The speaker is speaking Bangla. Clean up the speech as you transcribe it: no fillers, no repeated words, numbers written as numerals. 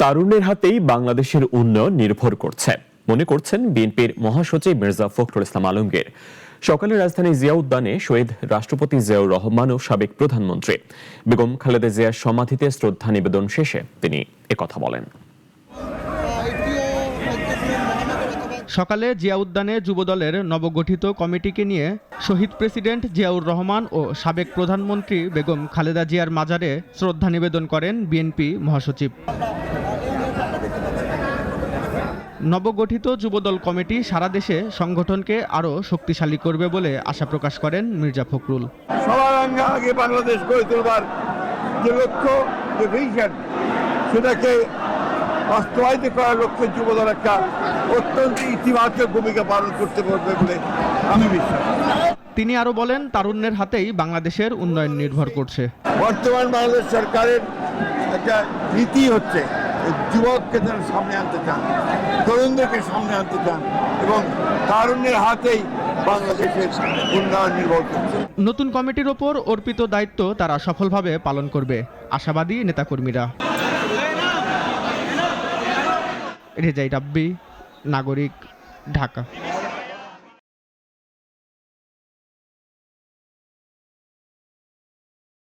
তারুণ্যের হাতেই বাংলাদেশের উন্নয়ন নির্ভর করছে মনে করছেন বিএনপির মহাসচিব মির্জা ফখরুল ইসলাম আলমগীর। সকালে রাজধানী জিয়া উদ্যানে শহীদ রাষ্ট্রপতি জিয়াউর রহমান ও সাবেক প্রধানমন্ত্রী বেগম খালেদা জিয়ার সমাধিতে শ্রদ্ধা নিবেদন শেষে তিনি একথা বলেন। সকালে জিয়া উদ্যানে যুবদলের নবগঠিত কমিটিকে নিয়ে শহীদ প্রেসিডেন্ট জিয়াউর রহমান ও সাবেক প্রধানমন্ত্রী বেগম খালেদা জিয়ার মাজারে শ্রদ্ধা নিবেদন করেন বিএনপি মহাসচিব। নবগঠিত যুবদল কমিটি সারা দেশে সংগঠনকে আরও শক্তিশালী করবে বলে আশা প্রকাশ করেন মির্জা ফখরুল। সবার আগে বাংলাদেশ গড়ে তোলবার যে লক্ষ্য, যে ভিশন, সেটাকে বাস্তবায়িত করার লক্ষ্যে যুবদল একটা অত্যন্ত ইতিবাচক ভূমিকা পালন করতে পারবে বলে আমি বিশ্বাস। তিনি আরও বলেন, তারুণ্যের হাতেই বাংলাদেশের উন্নয়ন নির্ভর করছে। বর্তমান বাংলাদেশ সরকারের একটা নীতি হচ্ছে যুবককে তারা সামনে আনতে চান, তরুণদেরকে সামনে আনতে চান এবং তারুণ্যের হাতেই বাংলাদেশের উন্নয়ন নির্ভর করছে। নতুন কমিটির ওপর অর্পিত দায়িত্ব তারা সফলভাবে পালন করবে, আশাবাদী নেতাকর্মীরা। রেজাই রাব্বি, নাগরিক, ঢাকা।